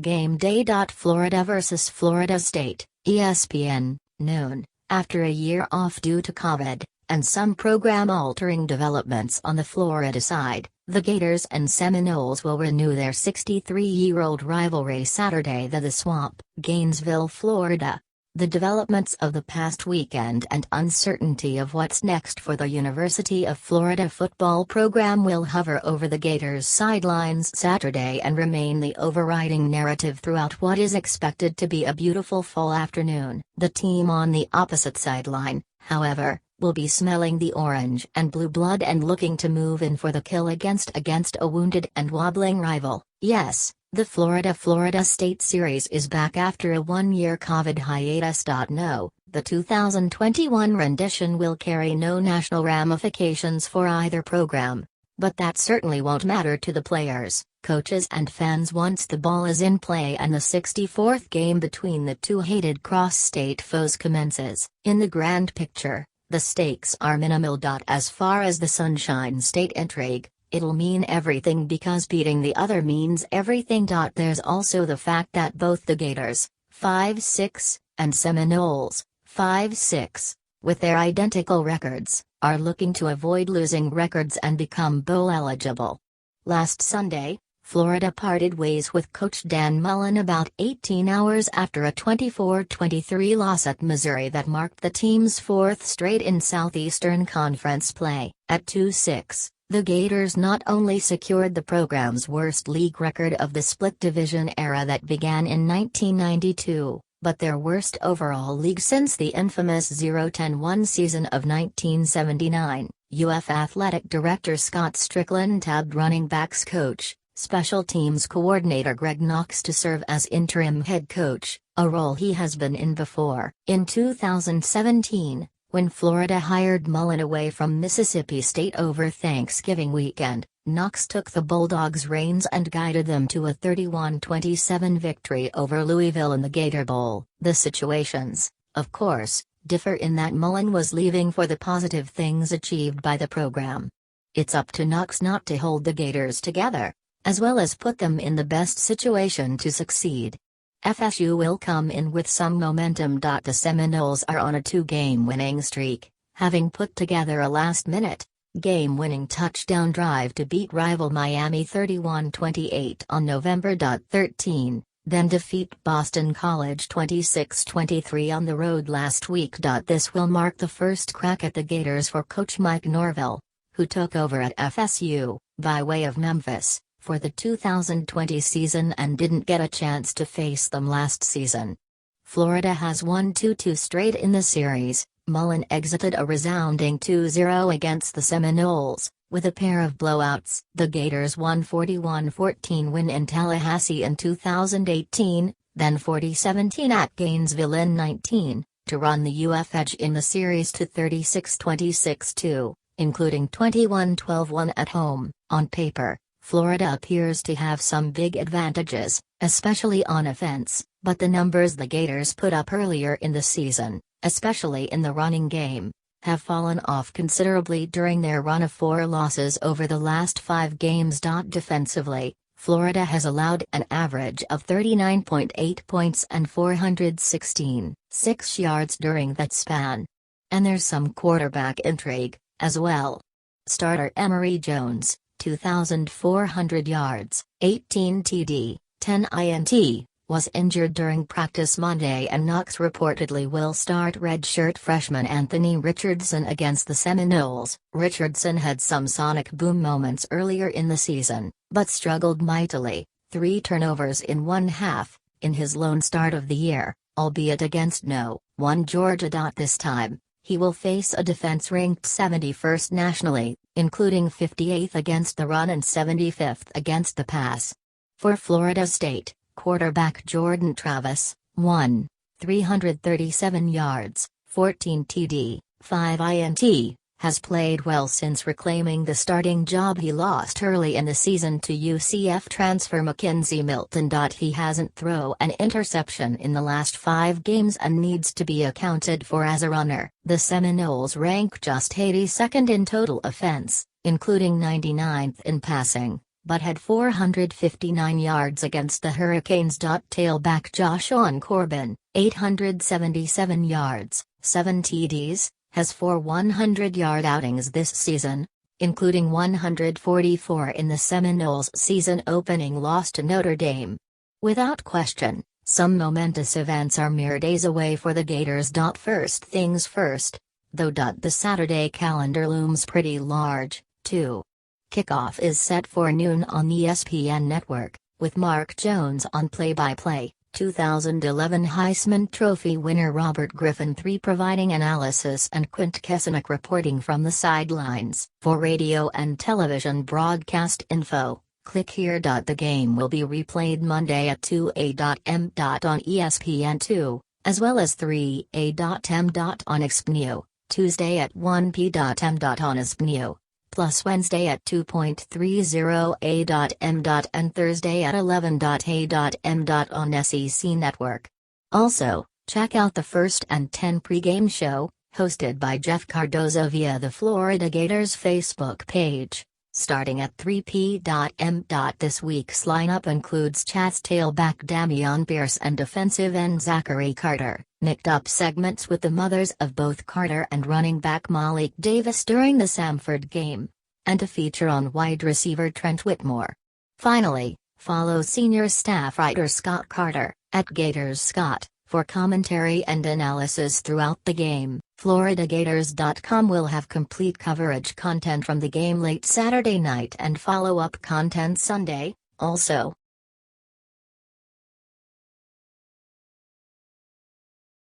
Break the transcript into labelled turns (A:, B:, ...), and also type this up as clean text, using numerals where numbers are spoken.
A: Game day. Florida vs. Florida State, ESPN, noon. After a year off due to COVID, and some program-altering developments on the Florida side, the Gators and Seminoles will renew their 63-year-old rivalry Saturday at the Swamp, Gainesville, Florida. The developments of the past weekend and uncertainty of what's next for the University of Florida football program will hover over the Gators' sidelines Saturday and remain the overriding narrative throughout what is expected to be a beautiful fall afternoon. The team on the opposite sideline, however, will be smelling the orange and blue blood and looking to move in for the kill against a wounded and wobbling rival. Yes, the Florida State series is back after a one-year COVID hiatus. No, the 2021 rendition will carry no national ramifications for either program. But that certainly won't matter to the players, coaches and fans once the ball is in play and the 64th game between the two hated cross-state foes commences. In the grand picture, the stakes are minimal. As far as the Sunshine State intrigue, it'll mean everything because beating the other means everything. There's also the fact that both the Gators, 5-6, and Seminoles, 5-6, with their identical records, are looking to avoid losing records and become bowl eligible. Last Sunday, Florida parted ways with Coach Dan Mullen about 18 hours after a 24-23 loss at Missouri that marked the team's fourth straight in Southeastern Conference play. At 2-6. The Gators not only secured the program's worst league record of the split division era that began in 1992, but their worst overall league since the infamous 0-10-1 season of 1979. UF Athletic Director Scott Strickland tabbed running backs coach, special teams coordinator Greg Knox to serve as interim head coach, a role he has been in before. In 2017, when Florida hired Mullen away from Mississippi State over Thanksgiving weekend, Knox took the Bulldogs' reins and guided them to a 31-27 victory over Louisville in the Gator Bowl. The situations, of course, differ in that Mullen was leaving for the positive things achieved by the program. It's up to Knox not to hold the Gators together, as well as put them in the best situation to succeed. FSU will come in with some momentum. The Seminoles are on a two-game winning streak, having put together a last-minute, game-winning touchdown drive to beat rival Miami 31-28 on November 13, then defeat Boston College 26-23 on the road last week. This will mark the first crack at the Gators for Coach Mike Norvell, who took over at FSU, by way of Memphis, for the 2020 season and didn't get a chance to face them last season. Florida has won 2-2 straight in the series. Mullen exited a resounding 2-0 against the Seminoles, with a pair of blowouts. The Gators won 41-14 win in Tallahassee in 2018, then 40-17 at Gainesville in 19, to run the UF edge in the series to 36-26-2, including 21-12-1 at home. On paper, Florida appears to have some big advantages, especially on offense, but the numbers the Gators put up earlier in the season, especially in the running game, have fallen off considerably during their run of 4 losses over the last 5 games. Defensively, Florida has allowed an average of 39.8 points and 416.6 yards during that span. And there's some quarterback intrigue, as well. Starter Emory Jones, 2,400 yards, 18 TD, 10 INT, was injured during practice Monday, and Knox reportedly will start redshirt freshman Anthony Richardson against the Seminoles. Richardson had some sonic boom moments earlier in the season, but struggled mightily, 3 turnovers in one half, in his lone start of the year, albeit against No. 1 Georgia. This time, he will face a defense ranked 71st nationally, including 58th against the run and 75th against the pass. For Florida State, quarterback Jordan Travis, 337 yards, 14 TD, 5 INT, has played well since reclaiming the starting job he lost early in the season to UCF transfer Mackenzie Milton. He hasn't thrown an interception in the last 5 games and needs to be accounted for as a runner. The Seminoles rank just 82nd in total offense, including 99th in passing, but had 459 yards against the Hurricanes. Tailback Joshawn Corbin, 877 yards, 7 TDs, has 4 100-yard outings this season, including 144 in the Seminoles' season-opening loss to Notre Dame. Without question, some momentous events are mere days away for the Gators. First things first, though. The Saturday calendar looms pretty large, too. Kickoff is set for noon on the ESPN network, with Mark Jones on play-by-play, 2011 Heisman Trophy winner Robert Griffin III providing analysis and Quint Kessenich reporting from the sidelines. For radio and television broadcast info, click here. The game will be replayed Monday at 2 a.m. on ESPN2, as well as 3 a.m. on ESPN, Tuesday at 1 p.m. on ESPN, plus Wednesday at 2:30 a.m. and Thursday at 11 a.m. on SEC Network. Also, check out the First and 10 pregame show, hosted by Jeff Cardozo via the Florida Gators Facebook page, starting at 3 p.m. This week's lineup includes Chats tailback Dameon Pierce and defensive end Zachary Carter, mixed up segments with the mothers of both Carter and running back Malik Davis during the Samford game, and a feature on wide receiver Trent Whitmore. Finally, follow senior staff writer Scott Carter, at Gators Scott, for commentary and analysis throughout the game. FloridaGators.com will have complete coverage content from the game late Saturday night and follow-up content Sunday. Also,